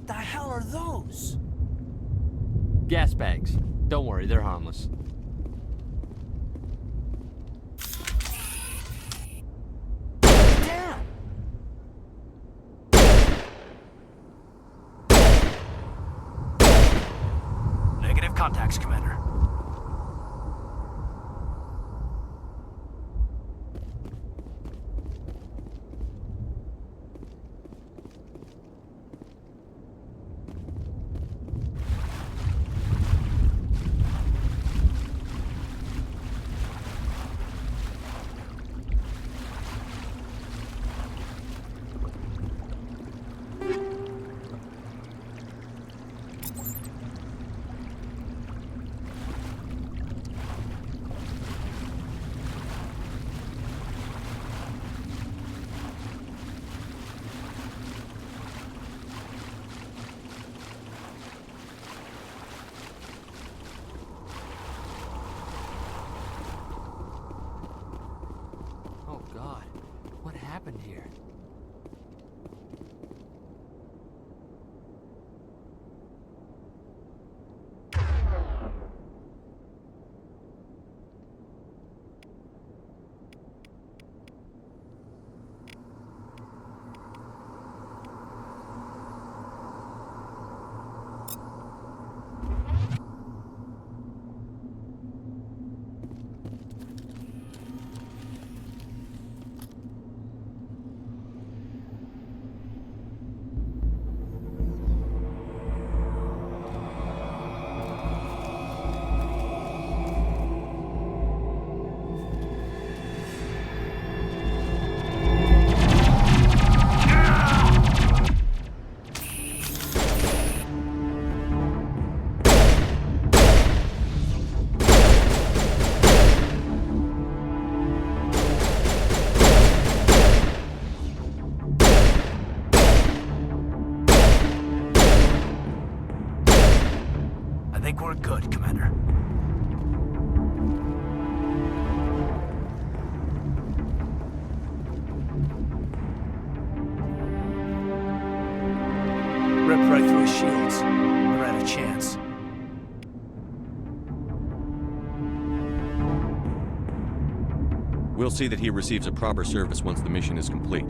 the hell are those? Gas bags. Don't worry, they're harmless. Damn! Negative contacts, Commander. Oh God, what happened here? I think we're good, Commander. Ripped right through his shields. Never had a chance. We'll see that he receives a proper service once the mission is complete.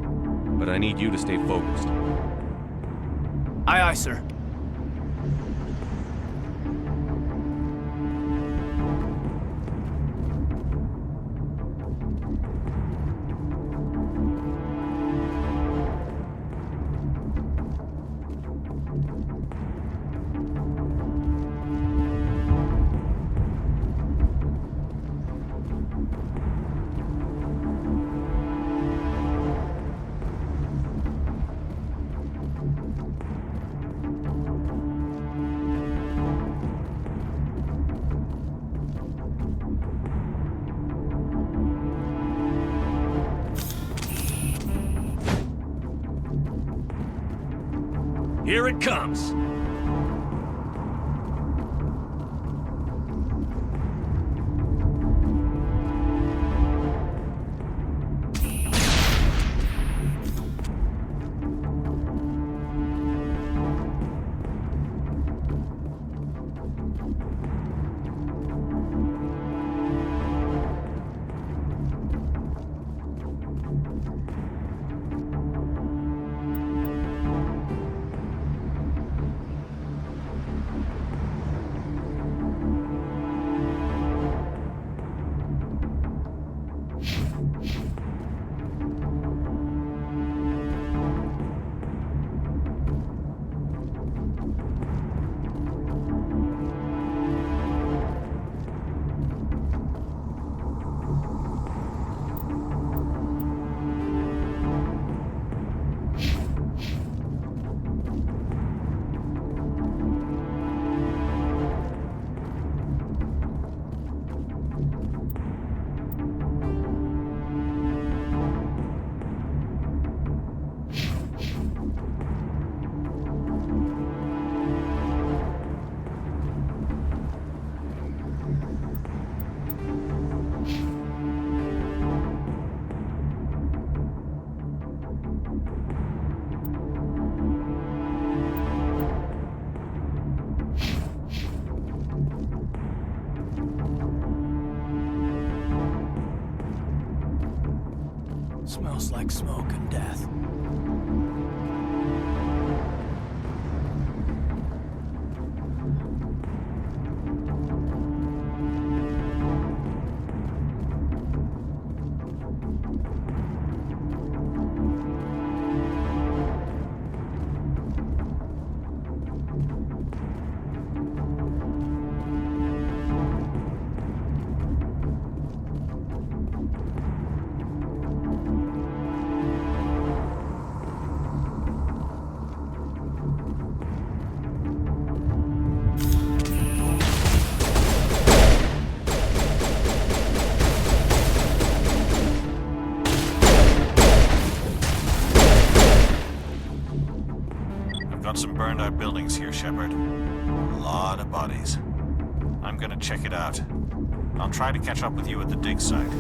But I need you to stay focused. Aye, aye, sir. Here it comes! Smells like smoke and death. Got some burned out buildings here, Shepard. A lot of bodies. I'm gonna check it out. I'll try to catch up with you at the dig site.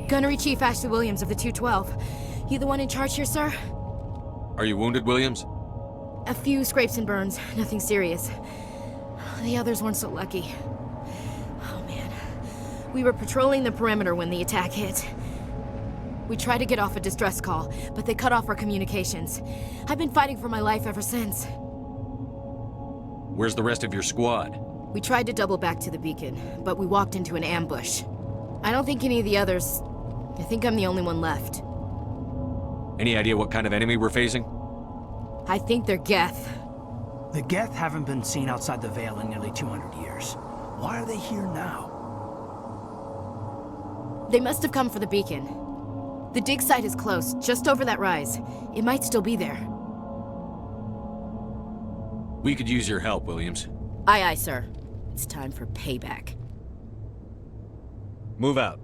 Gunnery Chief Ashley Williams of the 212. You the one in charge here, sir? Are you wounded, Williams? A few scrapes and burns, nothing serious. The others weren't so lucky. Oh man. We were patrolling the perimeter when the attack hit. We tried to get off a distress call, but they cut off our communications. I've been fighting for my life ever since. Where's the rest of your squad? We tried to double back to the beacon, but we walked into an ambush. I don't think any of the others... I think I'm the only one left. Any idea what kind of enemy we're facing? I think they're Geth. The Geth haven't been seen outside the Veil in nearly 200 years. Why are they here now? They must have come for the beacon. The dig site is close, just over that rise. It might still be there. We could use your help, Williams. Aye, aye, sir. It's time for payback. Move out.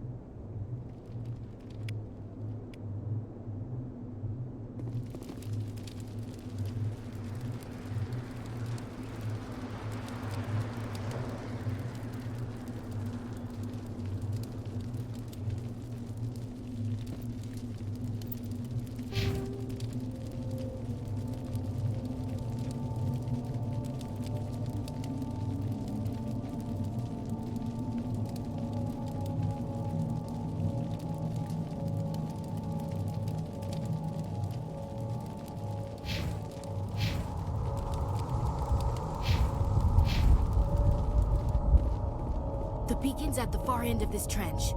beacon's at the far end of this trench.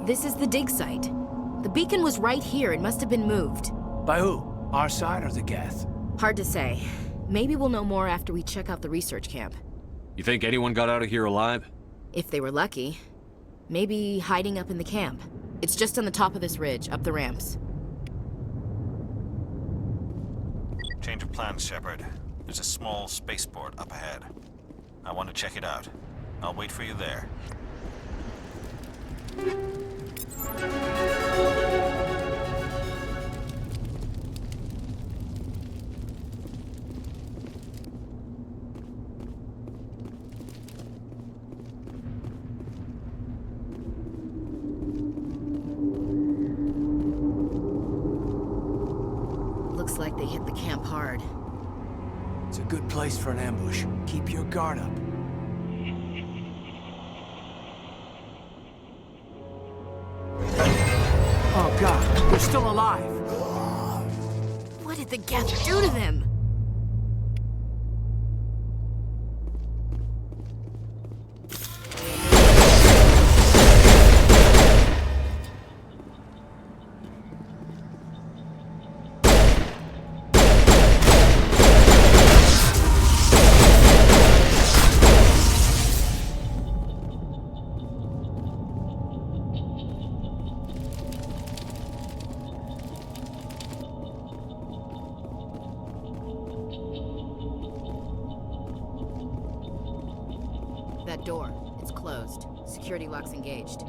This is the dig site. The beacon was right here. It must have been moved. By who? Our side or the Geth? Hard to say. Maybe we'll know more after we check out the research camp. You think anyone got out of here alive? If they were lucky. Maybe hiding up in the camp. It's just on the top of this ridge, up the ramps. Change of plans, Shepard. There's a small spaceport up ahead. I want to check it out. I'll wait for you there. Looks like they hit the camp hard. It's a good place for an ambush. Keep your guard up. Oh god, they're still alive! What did the Geth do to them? That door, it's closed. Security lock's engaged.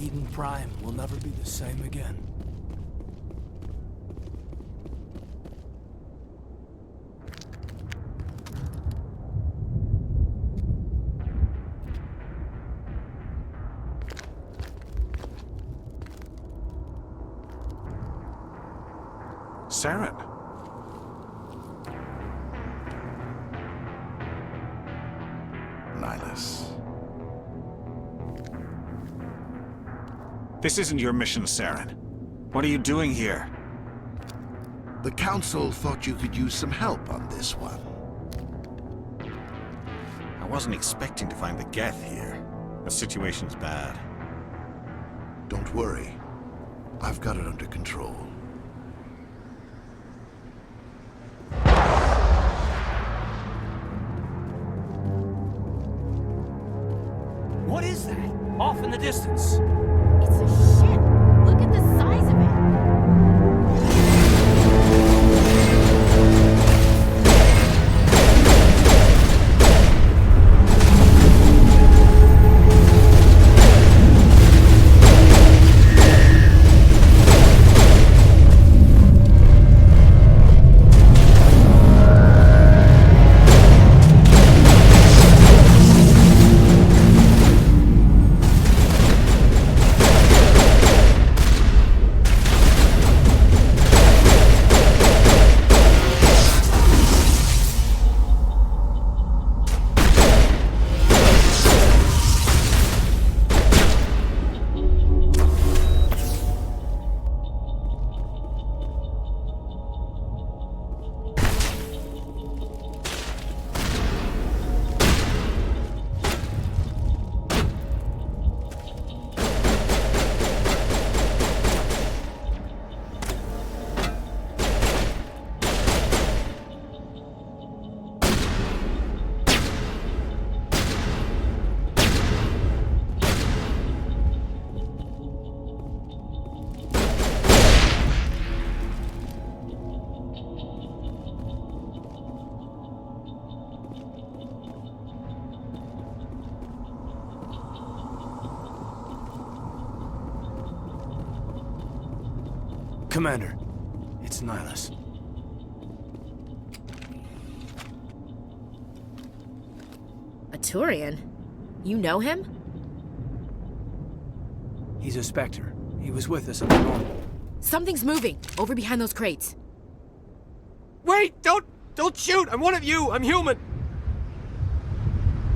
Eden Prime will never be the same again. Saren. Nihilus. This isn't your mission, Saren. What are you doing here? The Council thought you could use some help on this one. I wasn't expecting to find the Geth here. The situation's bad. Don't worry. I've got it under control. What is that? Off in the distance. It's a ship. Look at the size of it. Commander, it's Nihilus. A Turian? You know him? He's a Spectre. He was with us at the normal. Something's moving, over behind those crates. Wait! Don't shoot! I'm one of you! I'm human!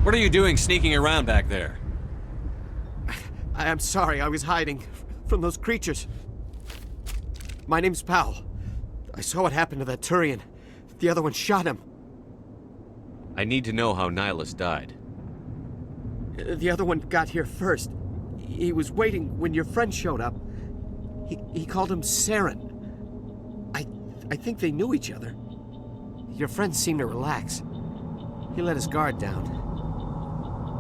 What are you doing sneaking around back there? I'm sorry, I was hiding from those creatures. My name's Powell. I saw what happened to that Turian. The other one shot him. I need to know how Nihilus died. The other one got here first. He was waiting when your friend showed up. He called him Saren. I think they knew each other. Your friend seemed to relax. He let his guard down.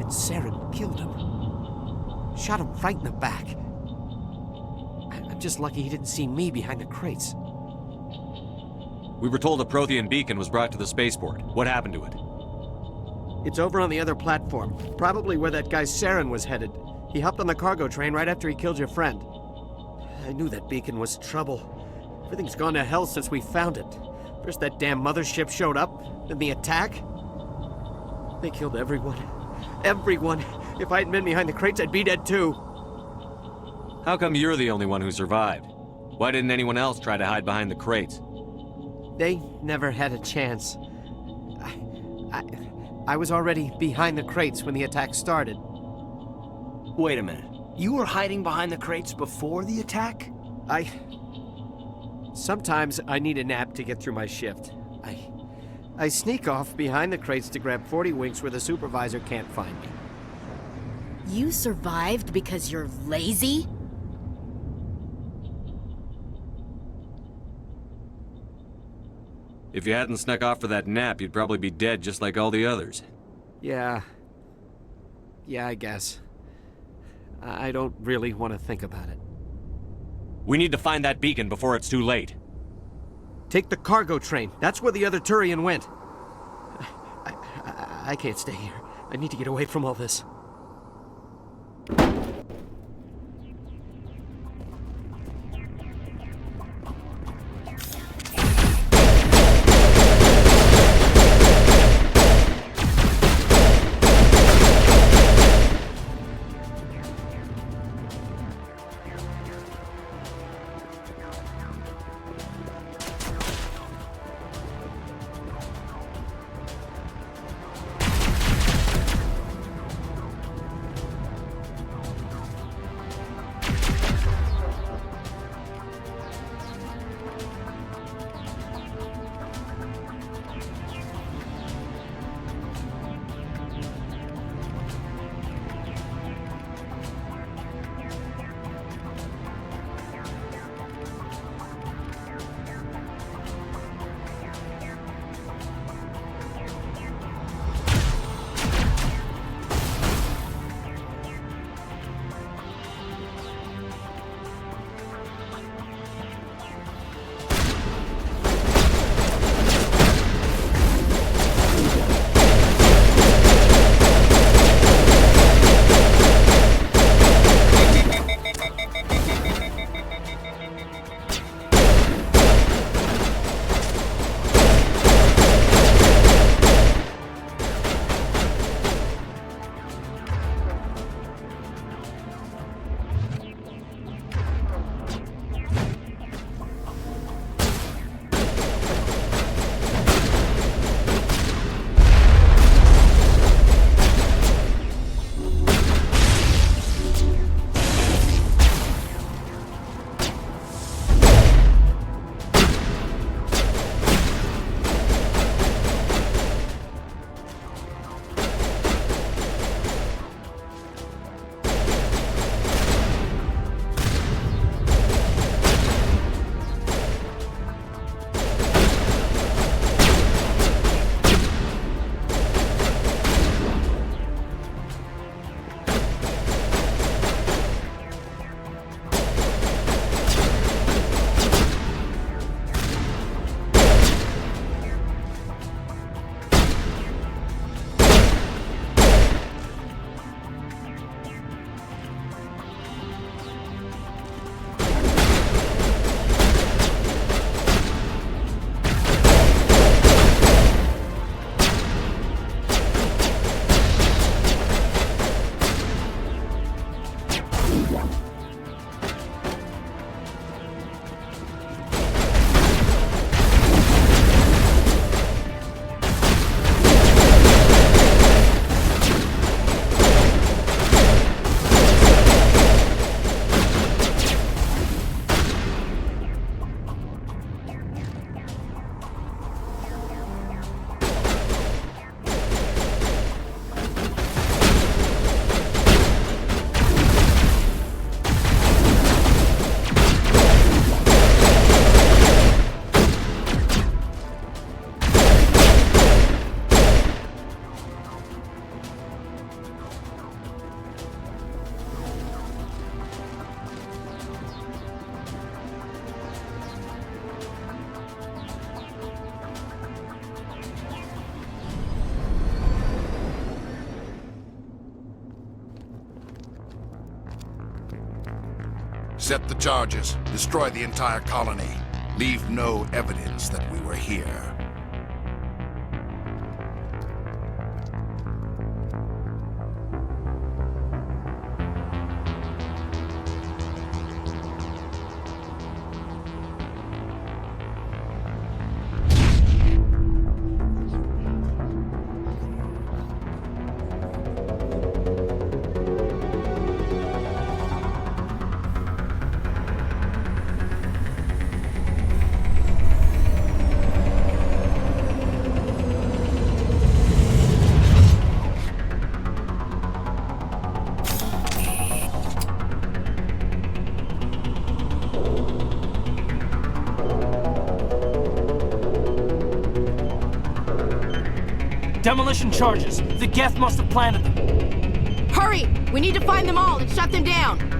And Saren killed him. Shot him right in the back. I'm just lucky he didn't see me behind the crates. We were told a Prothean beacon was brought to the spaceport. What happened to it? It's over on the other platform. Probably where that guy Saren was headed. He hopped on the cargo train right after he killed your friend. I knew that beacon was trouble. Everything's gone to hell since we found it. First that damn mothership showed up, then the attack. They killed everyone. Everyone. If I hadn't been behind the crates, I'd be dead too. How come you're the only one who survived? Why didn't anyone else try to hide behind the crates? They never had a chance. I was already behind the crates when the attack started. Wait a minute. You were hiding behind the crates before the attack? Sometimes I need a nap to get through my shift. I sneak off behind the crates to grab 40 winks where the supervisor can't find me. You survived because you're lazy? If you hadn't snuck off for that nap, you'd probably be dead just like all the others. Yeah, I guess. I don't really want to think about it. We need to find that beacon before it's too late. Take the cargo train. That's where the other Turian went. I can't stay here. I need to get away from all this. Set the charges. Destroy the entire colony. Leave no evidence that we were here. Demolition charges. The Geth must have planted them. Hurry! We need to find them all and shut them down!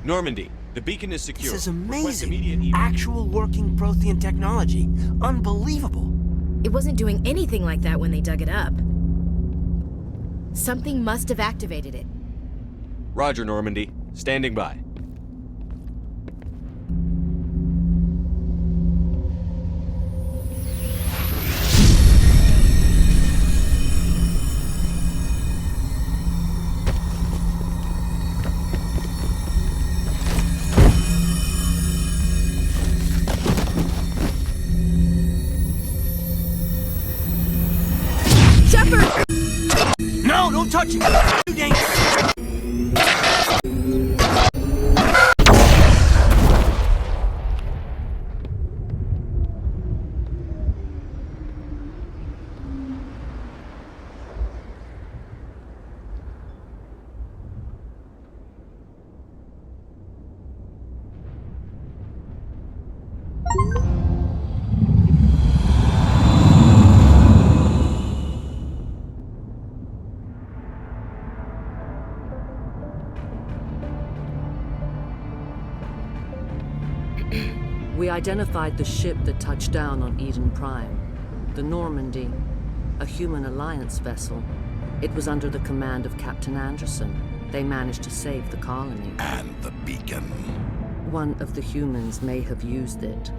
Normandy, the beacon is secure. This is Request amazing. immediate Actual working Prothean technology. Unbelievable. It wasn't doing anything like that when they dug it up. Something must have activated it. Roger, Normandy. Standing by. Shepard! No, don't touch it! Too dangerous! We identified the ship that touched down on Eden Prime. The Normandy, a human alliance vessel. It was under the command of Captain Anderson. They managed to save the colony. And the beacon. One of the humans may have used it.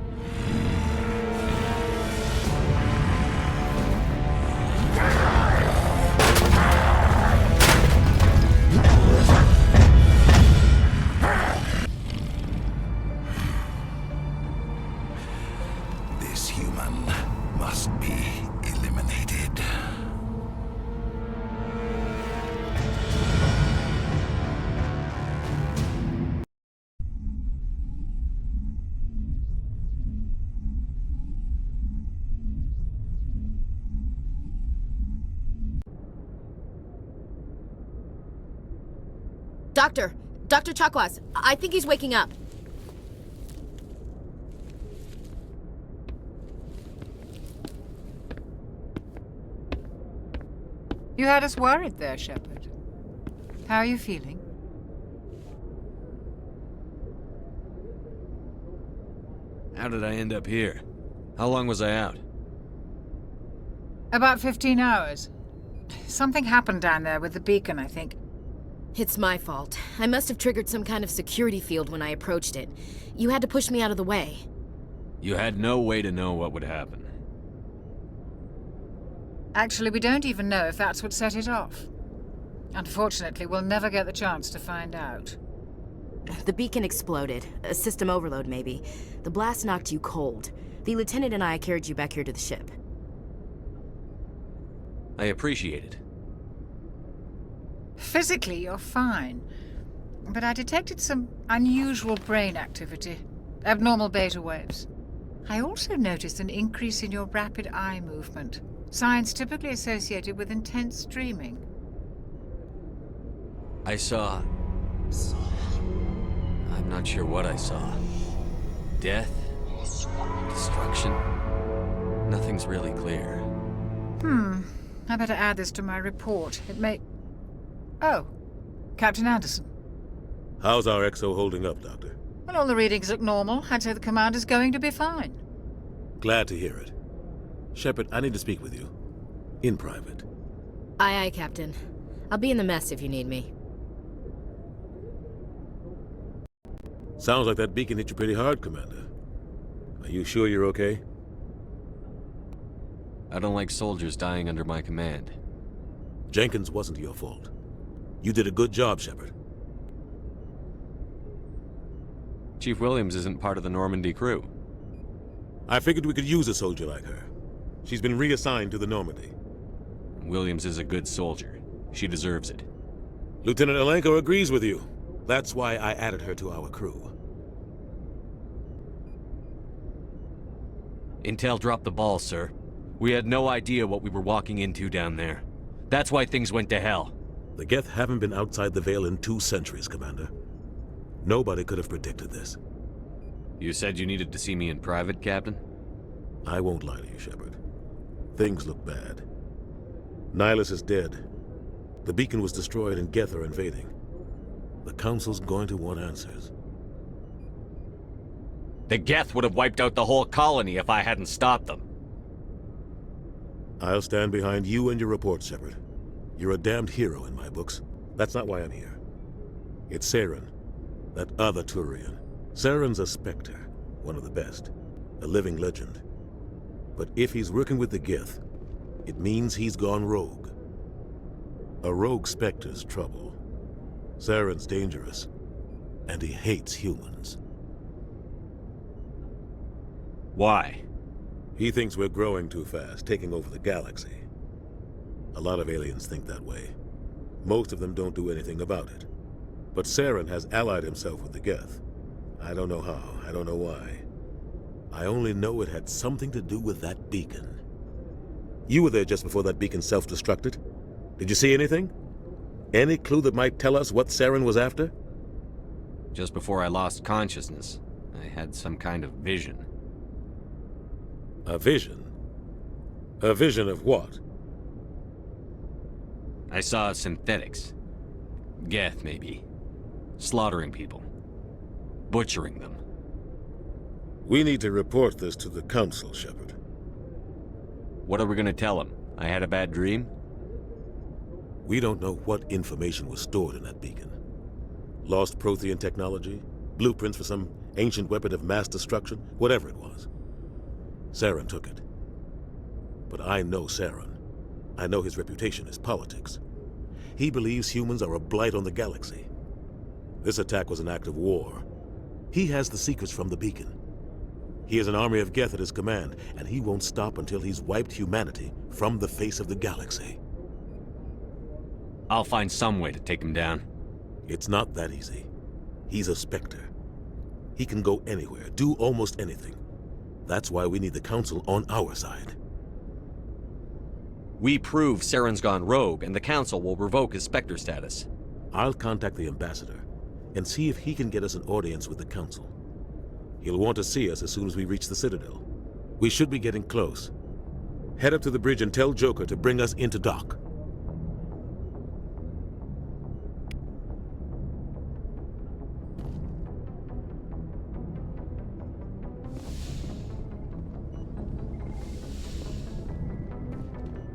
This human must be eliminated. Dr. Chakwas, I think he's waking up. You had us worried there, Shepard. How are you feeling? How did I end up here? How long was I out? About 15 hours. Something happened down there with the beacon, I think. It's my fault. I must have triggered some kind of security field when I approached it. You had to push me out of the way. You had no way to know what would happen. Actually, we don't even know if that's what set it off. Unfortunately, we'll never get the chance to find out. The beacon exploded. A system overload, maybe. The blast knocked you cold. The lieutenant and I carried you back here to the ship. I appreciate it. Physically, you're fine. But I detected some unusual brain activity. Abnormal beta waves. I also noticed an increase in your rapid eye movement. Signs typically associated with intense dreaming. I saw... I'm not sure what I saw. Death? Destruction? Nothing's really clear. I better add this to my report. It may... Oh, Captain Anderson. How's our XO holding up, Doctor? Well, all the readings look normal. I'd say the commander's going to be fine. Glad to hear it. Shepard, I need to speak with you. In private. Aye, Captain. I'll be in the mess if you need me. Sounds like that beacon hit you pretty hard, Commander. Are you sure you're okay? I don't like soldiers dying under my command. Jenkins wasn't your fault. You did a good job, Shepard. Chief Williams isn't part of the Normandy crew. I figured we could use a soldier like her. She's been reassigned to the Normandy. Williams is a good soldier. She deserves it. Lieutenant Alenko agrees with you. That's why I added her to our crew. Intel dropped the ball, sir. We had no idea what we were walking into down there. That's why things went to hell. The Geth haven't been outside the Veil in 2 centuries, Commander. Nobody could have predicted this. You said you needed to see me in private, Captain? I won't lie to you, Shepard. Things look bad. Nihilus is dead. The beacon was destroyed and Geth are invading. The Council's going to want answers. The Geth would have wiped out the whole colony if I hadn't stopped them. I'll stand behind you and your report, Shepard. You're a damned hero in my books. That's not why I'm here. It's Saren, that other Turian. Saren's a Spectre, one of the best, a living legend. But if he's working with the Geth, it means he's gone rogue. A rogue Spectre's trouble. Saren's dangerous, and he hates humans. Why? He thinks we're growing too fast, taking over the galaxy. A lot of aliens think that way. Most of them don't do anything about it. But Saren has allied himself with the Geth. I don't know how, I don't know why. I only know it had something to do with that beacon. You were there just before that beacon self-destructed. Did you see anything? Any clue that might tell us what Saren was after? Just before I lost consciousness, I had some kind of vision. A vision? A vision of what? I saw synthetics. Geth, maybe. Slaughtering people. Butchering them. We need to report this to the Council, Shepard. What are we gonna tell them? I had a bad dream? We don't know what information was stored in that beacon. Lost Prothean technology? Blueprints for some ancient weapon of mass destruction? Whatever it was. Saren took it. But I know Saren. I know his reputation is politics. He believes humans are a blight on the galaxy. This attack was an act of war. He has the secrets from the beacon. He has an army of Geth at his command, and he won't stop until he's wiped humanity from the face of the galaxy. I'll find some way to take him down. It's not that easy. He's a Spectre. He can go anywhere, do almost anything. That's why we need the Council on our side. We prove Saren's gone rogue, and the Council will revoke his Spectre status. I'll contact the Ambassador and see if he can get us an audience with the Council. He'll want to see us as soon as we reach the Citadel. We should be getting close. Head up to the bridge and tell Joker to bring us into dock.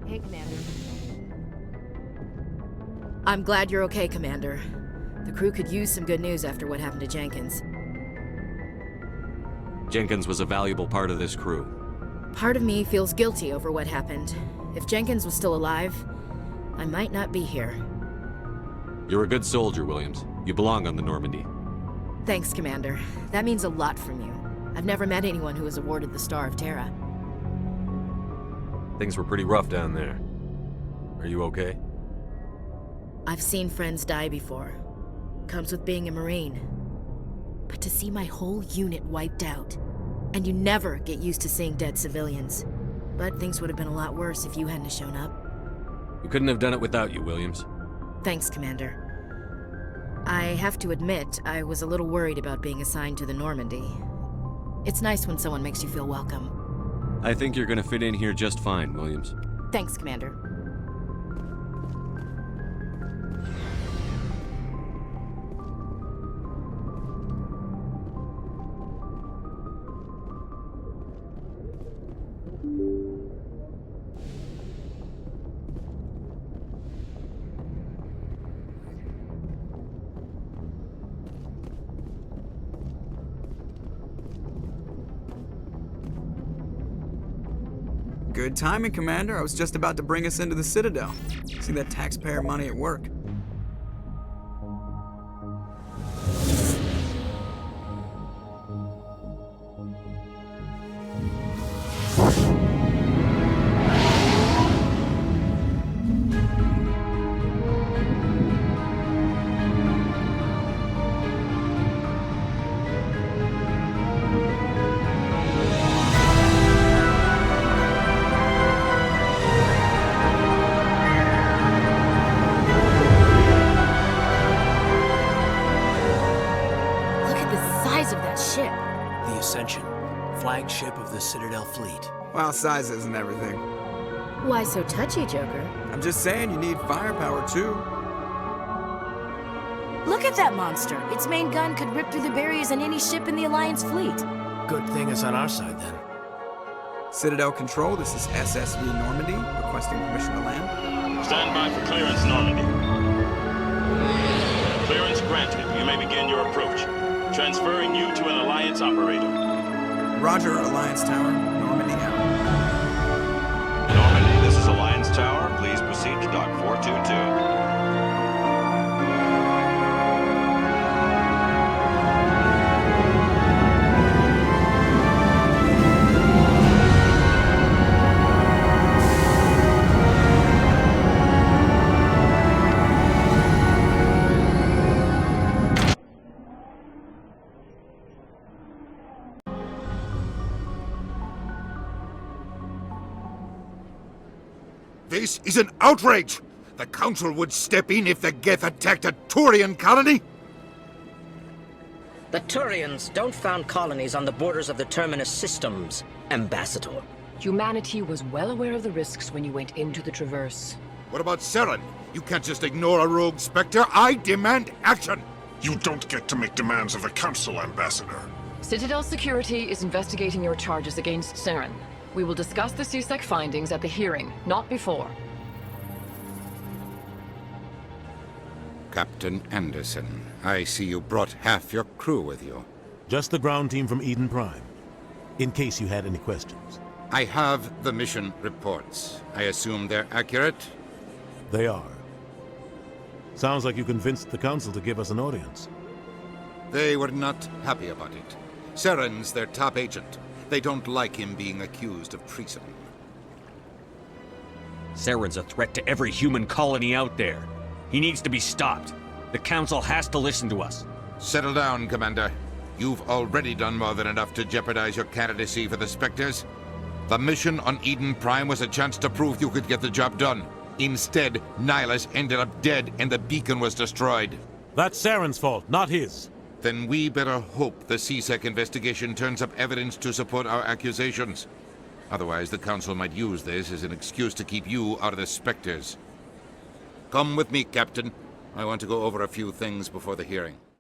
Hey, Commander. I'm glad you're okay, Commander. The crew could use some good news after what happened to Jenkins. Jenkins was a valuable part of this crew. Part of me feels guilty over what happened. If Jenkins was still alive, I might not be here. You're a good soldier, Williams. You belong on the Normandy. Thanks, Commander. That means a lot from you. I've never met anyone who was awarded the Star of Terra. Things were pretty rough down there. Are you okay? I've seen friends die before. Comes with being a Marine. But to see my whole unit wiped out, and you never get used to seeing dead civilians. But things would have been a lot worse if you hadn't shown up. We couldn't have done it without you, Williams. Thanks, Commander. I have to admit, I was a little worried about being assigned to the Normandy. It's nice when someone makes you feel welcome. I think you're gonna fit in here just fine, Williams. Thanks, Commander. Good timing, Commander. I was just about to bring us into the Citadel. See that taxpayer money at work. Flagship of the Citadel fleet. Well, size isn't everything. Why so touchy, Joker? I'm just saying you need firepower, too. Look at that monster. Its main gun could rip through the barriers in any ship in the Alliance fleet. Good thing it's on our side, then. Citadel Control, this is SSV Normandy, requesting permission to land. Stand by for clearance, Normandy. Clearance granted. You may begin your approach. Transferring you to an Alliance operator. Roger, Alliance Tower. Normandy out. Normandy, this is Alliance Tower. Please proceed to Dock 422. This is an outrage! The Council would step in if the Geth attacked a Turian colony? The Turians don't found colonies on the borders of the Terminus systems, Ambassador. Humanity was well aware of the risks when you went into the Traverse. What about Saren? You can't just ignore a rogue Spectre. I demand action! You don't get to make demands of the Council, Ambassador. Citadel Security is investigating your charges against Saren. We will discuss the CSEC findings at the hearing, not before. Captain Anderson, I see you brought half your crew with you. Just the ground team from Eden Prime, in case you had any questions. I have the mission reports. I assume they're accurate? They are. Sounds like you convinced the Council to give us an audience. They were not happy about it. Saren's their top agent. They don't like him being accused of treason. Saren's a threat to every human colony out there. He needs to be stopped. The Council has to listen to us. Settle down, Commander. You've already done more than enough to jeopardize your candidacy for the Spectres. The mission on Eden Prime was a chance to prove you could get the job done. Instead, Nihilus ended up dead and the beacon was destroyed. That's Saren's fault, not his. Then we better hope the CSEC investigation turns up evidence to support our accusations. Otherwise, the Council might use this as an excuse to keep you out of the Spectres. Come with me, Captain. I want to go over a few things before the hearing.